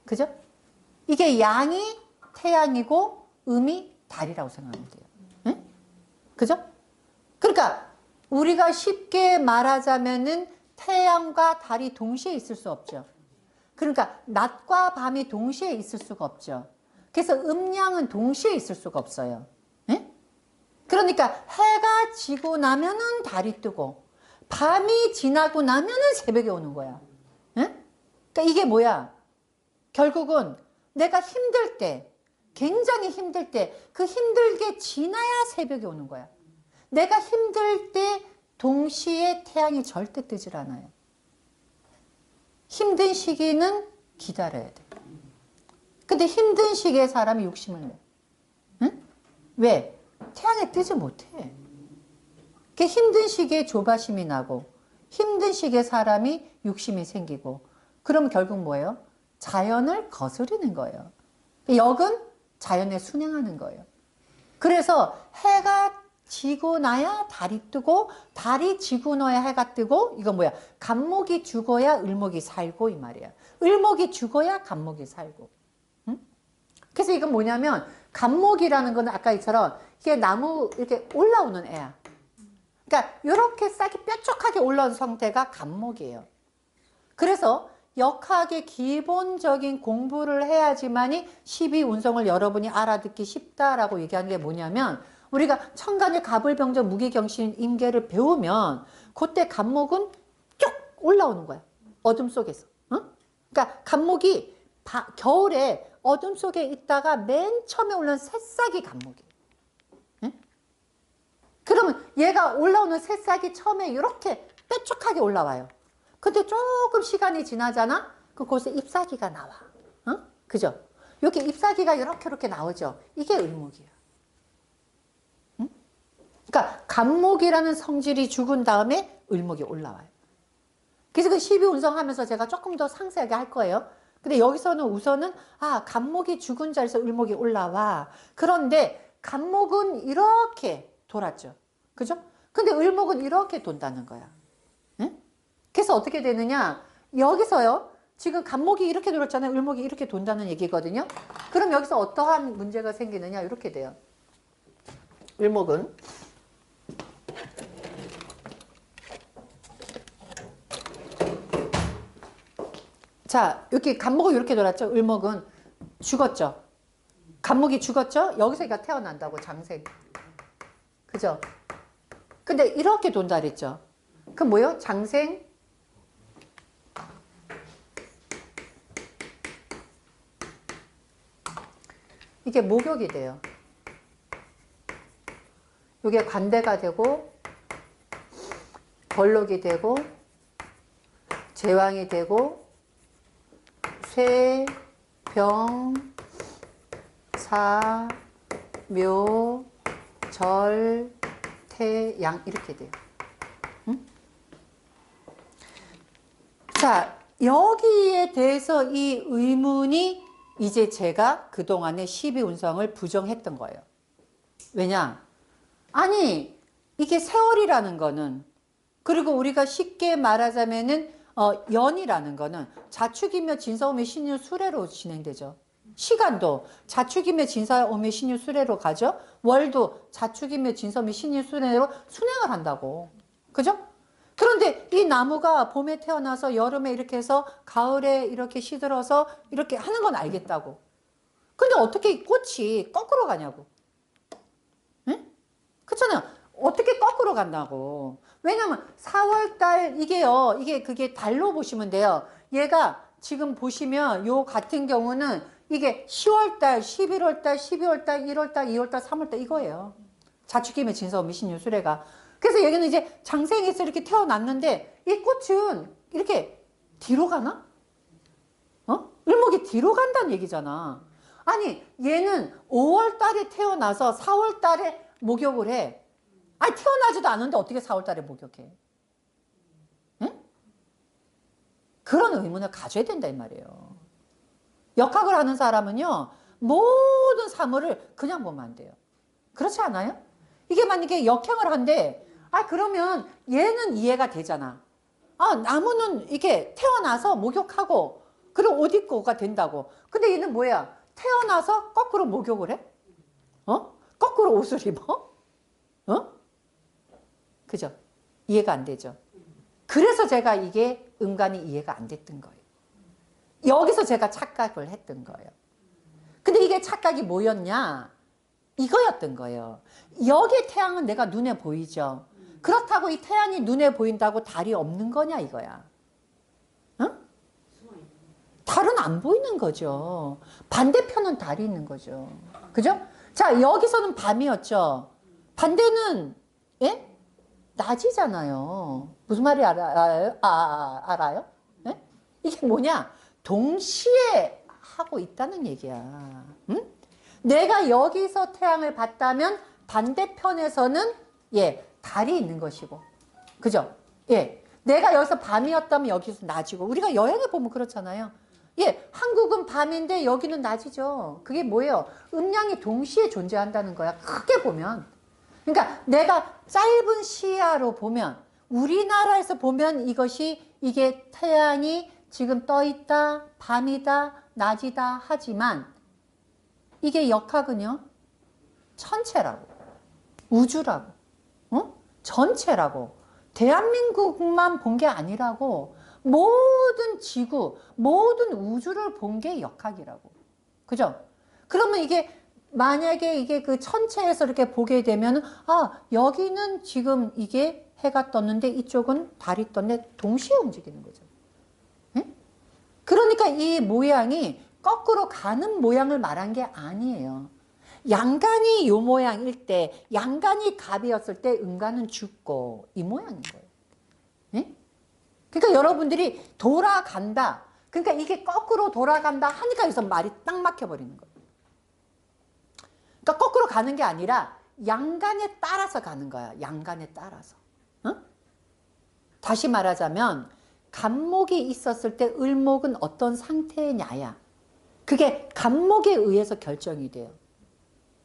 그죠? 이게 양이 태양이고 음이 달이라고 생각하면 돼요. 응? 그죠? 그러니까 우리가 쉽게 말하자면은 태양과 달이 동시에 있을 수 없죠. 그러니까 낮과 밤이 동시에 있을 수가 없죠. 그래서 음양은 동시에 있을 수가 없어요. 네? 그러니까 해가 지고 나면은 달이 뜨고 밤이 지나고 나면은 새벽이 오는 거야. 네? 그러니까 이게 뭐야? 결국은 내가 힘들 때, 굉장히 힘들 때, 그 힘들게 지나야 새벽이 오는 거야. 내가 힘들 때 동시에 태양이 절대 뜨질 않아요. 힘든 시기는 기다려야 돼. 근데 힘든 시기에 사람이 욕심을 내. 응? 왜? 태양이 뜨지 못해. 그 힘든 시기에 조바심이 나고 힘든 시기에 사람이 욕심이 생기고 그럼 결국 뭐예요? 자연을 거스르는 거예요. 역은 자연에 순응하는 거예요. 그래서 해가 지고 나야 달이 뜨고 달이 지고 나야 해가 뜨고 이건 뭐야? 갑목이 죽어야 을목이 살고 이 말이야. 을목이 죽어야 갑목이 살고. 응? 그래서 이건 뭐냐면 갑목이라는 건 아까 이처럼 이게 나무 이렇게 올라오는 애야. 그러니까 이렇게 싹이 뾰족하게 올라온 상태가 갑목이에요. 그래서 역학의 기본적인 공부를 해야지만이 12운성을 여러분이 알아듣기 쉽다라고 얘기하는 게 뭐냐면 우리가 천간의 갑을병정 무기경신 임계를 배우면 그때 갑목은 쭉 올라오는 거야. 어둠 속에서. 응? 그러니까 갑목이 겨울에 어둠 속에 있다가 맨 처음에 올라온 새싹이 갑목이에요. 응? 그러면 얘가 올라오는 새싹이 처음에 이렇게 뾰족하게 올라와요. 근데 조금 시간이 지나잖아? 그곳에 잎사귀가 나와. 어? 그죠? 이렇게 잎사귀가 이렇게 나오죠? 이게 을목이야. 응? 그러니까 갑목이라는 성질이 죽은 다음에 을목이 올라와요. 그래서 그 12운성 하면서 제가 조금 더 상세하게 할 거예요. 근데 여기서는 우선은 갑목이 죽은 자리에서 을목이 올라와. 그런데 갑목은 이렇게 돌았죠. 그죠? 근데 을목은 이렇게 돈다는 거야. 응? 그래서 어떻게 되느냐? 여기서요. 지금 간목이 이렇게 돌았잖아요. 을목이 이렇게 돈다는 얘기거든요. 그럼 여기서 어떠한 문제가 생기느냐? 이렇게 돼요. 을목은 자, 이렇게 간목은 이렇게 돌았죠. 을목은 죽었죠. 간목이 죽었죠. 여기서 얘가 태어난다고 장생. 그죠? 근데 이렇게 돈다 그랬죠. 그럼 뭐예요? 장생 이게 목욕이 돼요. 이게 관대가 되고 벌록이 되고 제왕이 되고 쇠, 병, 사, 묘, 절, 태, 양 이렇게 돼요. 응? 자, 여기에 대해서 이 의문이 이제 제가 그동안의 12운성을 부정했던 거예요. 왜냐? 아니, 이게 세월이라는 거는, 그리고 우리가 쉽게 말하자면은, 연이라는 거는 자축이며 진사오며 신유 수레로 진행되죠. 시간도 자축이며 진사오며 신유 수레로 가죠. 월도 자축이며 진사오며 신유 수레로 순행을 한다고. 그죠? 그런데 이 나무가 봄에 태어나서 여름에 이렇게 해서 가을에 이렇게 시들어서 이렇게 하는 건 알겠다고. 근데 어떻게 꽃이 거꾸로 가냐고. 응? 그렇잖아요. 어떻게 거꾸로 간다고. 왜냐면 4월달 이게요. 그게 달로 보시면 돼요. 얘가 지금 보시면 요 같은 경우는 이게 10월달, 11월달, 12월달, 1월달, 2월달, 3월달 이거예요. 자축기면 진사오미 신유 수레가. 그래서 여기는 이제 장생에서 이렇게 태어났는데 이 꽃은 이렇게 뒤로 가나? 을목이 뒤로 간다는 얘기잖아. 아니 얘는 5월달에 태어나서 4월달에 목욕을 해. 아니 태어나지도 않은데 어떻게 4월달에 목욕해? 응? 그런 의문을 가져야 된다 이 말이에요. 역학을 하는 사람은요 모든 사물을 그냥 보면 안 돼요. 그렇지 않아요? 이게 만약에 역행을 한데 그러면 얘는 이해가 되잖아. 나무는 이렇게 태어나서 목욕하고 그리고 옷 입고가 된다고. 근데 얘는 뭐야? 태어나서 거꾸로 목욕을 해? 거꾸로 옷을 입어? 그죠? 이해가 안 되죠? 그래서 제가 이게 은간히 이해가 안 됐던 거예요. 여기서 제가 착각을 했던 거예요. 근데 이게 착각이 뭐였냐? 이거였던 거예요. 여기에 태양은 내가 눈에 보이죠? 그렇다고 이 태양이 눈에 보인다고 달이 없는 거냐 이거야. 응? 달은 안 보이는 거죠. 반대편은 달이 있는 거죠. 그죠? 자, 여기서는 밤이었죠. 반대는 예? 낮이잖아요. 무슨 말이 알아요? 알아요? 예? 이게 뭐냐? 동시에 하고 있다는 얘기야. 응? 내가 여기서 태양을 봤다면 반대편에서는 달이 있는 것이고, 그죠? 내가 여기서 밤이었다면 여기서 낮이고, 우리가 여행을 보면 그렇잖아요. 한국은 밤인데 여기는 낮이죠. 그게 뭐예요? 음양이 동시에 존재한다는 거야. 크게 보면. 그러니까 내가 짧은 시야로 보면, 우리나라에서 보면 이게 태양이 지금 떠 있다, 밤이다, 낮이다 하지만 이게 역학은요, 천체라고, 우주라고, 전체라고, 대한민국만 본 게 아니라고, 모든 지구, 모든 우주를 본 게 역학이라고. 그죠? 그러면 이게, 만약에 이게 그 천체에서 이렇게 보게 되면, 여기는 지금 이게 해가 떴는데 이쪽은 달이 떴는데 동시에 움직이는 거죠. 응? 그러니까 이 모양이 거꾸로 가는 모양을 말한 게 아니에요. 양간이 요 모양일 때, 양간이 갑이었을 때 은간은 죽고 이 모양인 거예요. 네? 그러니까 여러분들이 돌아간다. 그러니까 이게 거꾸로 돌아간다 하니까 여기서 말이 딱 막혀버리는 거예요. 그러니까 거꾸로 가는 게 아니라 양간에 따라서 가는 거야. 양간에 따라서. 다시 말하자면 간목이 있었을 때 을목은 어떤 상태냐야. 그게 간목에 의해서 결정이 돼요.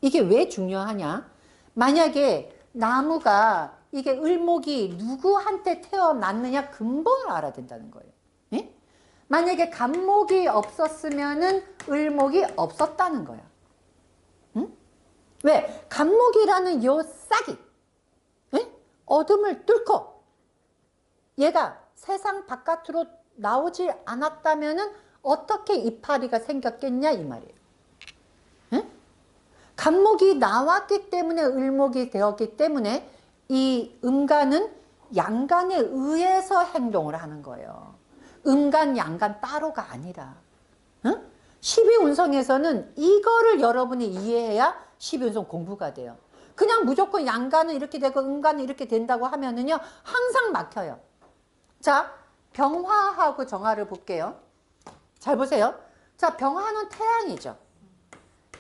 이게 왜 중요하냐? 만약에 나무가 이게 을목이 누구한테 태어났느냐 근본을 알아야 된다는 거예요. 예? 만약에 간목이 없었으면은 을목이 없었다는 거야. 응? 왜? 간목이라는 요 싹이 어둠을 뚫고 얘가 세상 바깥으로 나오지 않았다면은 어떻게 이파리가 생겼겠냐 이 말이에요. 응? 간목이 나왔기 때문에 을목이 되었기 때문에 이 음간은 양간에 의해서 행동을 하는 거예요. 음간, 양간 따로가 아니라. 응? 12운성에서는 이거를 여러분이 이해해야 12운성 공부가 돼요. 그냥 무조건 양간은 이렇게 되고 음간은 이렇게 된다고 하면은요 항상 막혀요. 자, 병화하고 정화를 볼게요. 잘 보세요. 자, 병화는 태양이죠.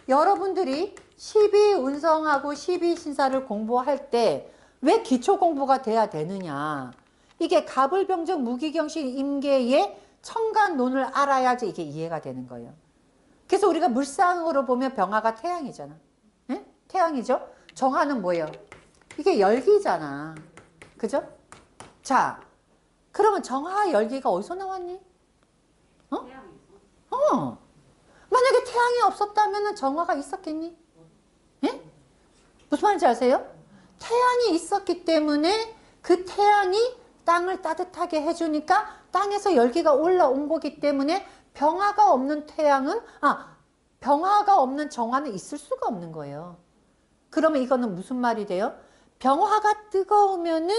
여러분들이 12운성하고 12신사를 공부할 때 왜 기초 공부가 돼야 되느냐. 이게 갑을병정 무기경신 임계의 천간론을 알아야지 이게 이해가 되는 거예요. 그래서 우리가 물상으로 보면 병화가 태양이잖아. 네? 태양이죠. 정화는 뭐예요? 이게 열기잖아. 그죠? 자, 그러면 정화 열기가 어디서 나왔니? 만약에 태양이 없었다면 정화가 있었겠니? 예? 무슨 말인지 아세요? 태양이 있었기 때문에 그 태양이 땅을 따뜻하게 해주니까 땅에서 열기가 올라온 거기 때문에 병화가 없는 태양은, 병화가 없는 정화는 있을 수가 없는 거예요. 그러면 이거는 무슨 말이 돼요? 병화가 뜨거우면은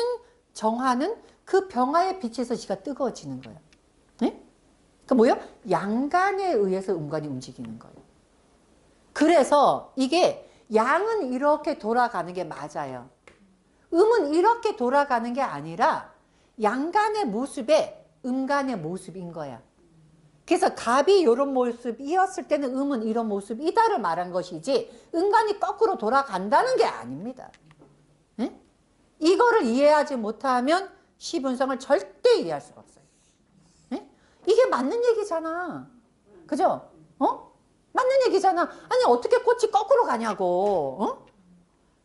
정화는 그 병화의 빛에서 지가 뜨거워지는 거예요. 네? 그 뭐예요? 양간에 의해서 음간이 움직이는 거예요. 그래서 이게 양은 이렇게 돌아가는 게 맞아요. 음은 이렇게 돌아가는 게 아니라 양간의 모습에 음간의 모습인 거야. 그래서 갑이 이런 모습이었을 때는 음은 이런 모습이다를 말한 것이지 음간이 거꾸로 돌아간다는 게 아닙니다. 네? 이거를 이해하지 못하면 시분성을 절대 이해할 수가 없어요. 네? 이게 맞는 얘기잖아. 그죠? 맞는 얘기잖아. 아니 어떻게 꽃이 거꾸로 가냐고.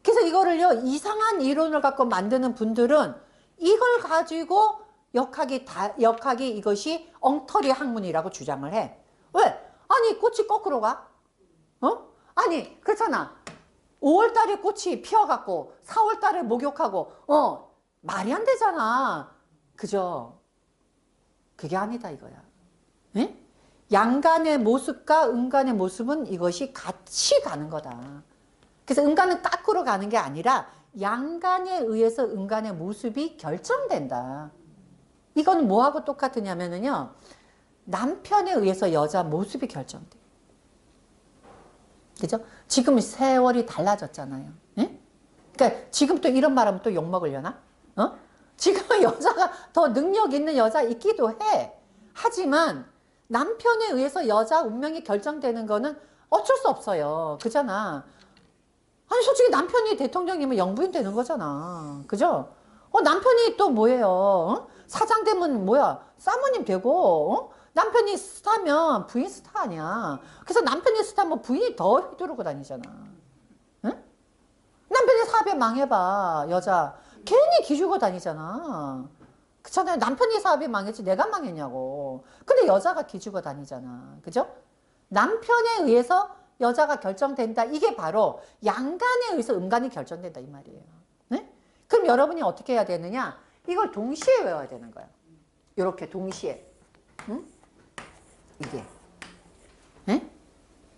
그래서 이거를요 이상한 이론을 갖고 만드는 분들은 이걸 가지고 역학이 이것이 엉터리 학문이라고 주장을 해. 왜? 아니 꽃이 거꾸로 가? 아니 그렇잖아. 5월달에 꽃이 피어갖고 4월달에 목욕하고 말이 안 되잖아. 그죠? 그게 아니다 이거야. 네? 양간의 모습과 음간의 모습은 이것이 같이 가는 거다. 그래서 음간은 거꾸로 가는 게 아니라 양간에 의해서 음간의 모습이 결정된다. 이건 뭐하고 똑같으냐면요. 남편에 의해서 여자 모습이 결정돼. 그죠? 지금 세월이 달라졌잖아요. 예? 그러니까 지금 또 이런 말 하면 또 욕먹으려나? 지금은 여자가 더 능력 있는 여자 있기도 해. 하지만 남편에 의해서 여자 운명이 결정되는 거는 어쩔 수 없어요. 그잖아. 아니 솔직히 남편이 대통령이면 영부인 되는 거잖아. 그죠? 남편이 또 뭐예요? 사장 되면 뭐야? 사모님 되고 남편이 스타면 부인 스타 아니야. 그래서 남편이 스타면 부인이 더 휘두르고 다니잖아. 응? 남편이 사업에 망해봐 여자 괜히 기죽어 다니잖아. 그렇잖아요. 남편이 사업이 망했지 내가 망했냐고. 근데 여자가 기죽어 다니잖아. 그죠? 남편에 의해서 여자가 결정된다. 이게 바로 양간에 의해서 음간이 결정된다 이 말이에요. 네? 그럼 여러분이 어떻게 해야 되느냐? 이걸 동시에 외워야 되는 거야. 이렇게 동시에. 응? 이게. 네?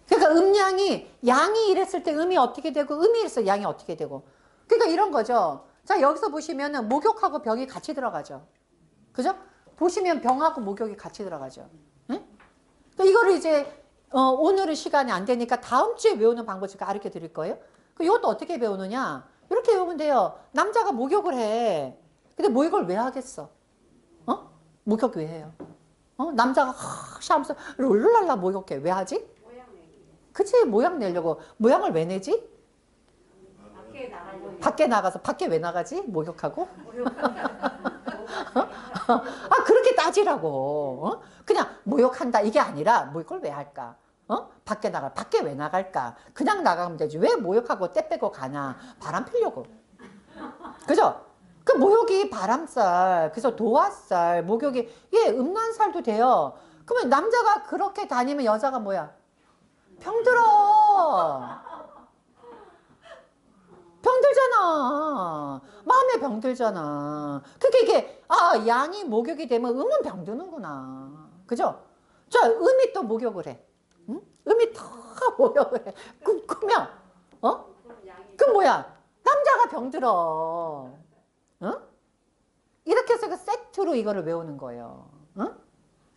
그러니까 양이 이랬을 때 음이 어떻게 되고 음이 이랬을 때 양이 어떻게 되고. 그러니까 이런 거죠. 자 여기서 보시면은 목욕하고 병이 같이 들어가죠. 그죠? 보시면 병하고 목욕이 같이 들어가죠. 네? 그러니까 이거를 이제 오늘은 시간이 안 되니까 다음 주에 외우는 방법 제가 가르쳐 드릴 거예요. 이것도 어떻게 배우느냐? 이렇게 외우면 돼요. 남자가 목욕을 해. 근데 목욕을 왜 하겠어? 목욕 왜 해요? 남자가 샤면서 룰랄라 목욕해. 왜 하지? 그치? 모양 내려고. 모양을 왜 내지? 밖에 나가서. 밖에 왜 나가지? 목욕하고? 그렇게 따지라고. 그냥 목욕한다 이게 아니라 목욕을 왜 할까? 밖에 밖에 왜 나갈까? 그냥 나가면 되지. 왜 목욕하고 때 빼고 가냐? 바람 피려고. 그죠? 그 모욕이 바람살, 그래서 도화살, 목욕이, 예, 음란살도 돼요. 그러면 남자가 그렇게 다니면 여자가 뭐야? 병들어. 병들잖아. 마음에 병들잖아. 그게 이게, 아, 양이 목욕이 되면 음은 병드는구나. 그죠? 자, 음이 또 목욕을 해. 응? 음이 다 목욕을 해. 그러면, 어? 그럼 뭐야? 남자가 병들어. 어? 이렇게 해서 그 세트로 이거를 외우는 거예요. 어?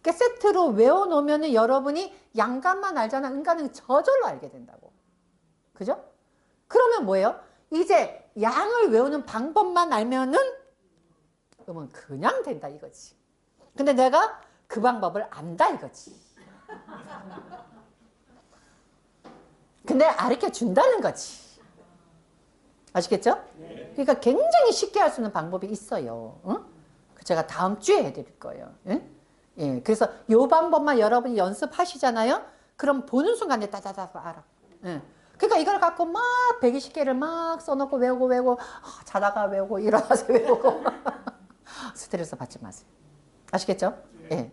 그 세트로 외워놓으면 여러분이 양간만 알잖아. 음간은 저절로 알게 된다고. 그죠? 그러면 뭐예요? 이제 양을 외우는 방법만 알면은 음은 그냥 된다 이거지. 근데 내가 그 방법을 안다 이거지. 근데 가르쳐 준다는 거지. 아시겠죠? 그러니까 굉장히 쉽게 할 수 있는 방법이 있어요. 응? 제가 다음 주에 해드릴 거예요. 응? 예, 그래서 이 방법만 여러분이 연습하시잖아요. 그럼 보는 순간에 따다다 알아. 예. 그러니까 이걸 갖고 막 120개를 막 써놓고 외우고 자다가 외우고 일어나서 외우고 스트레스 받지 마세요. 아시겠죠? 예.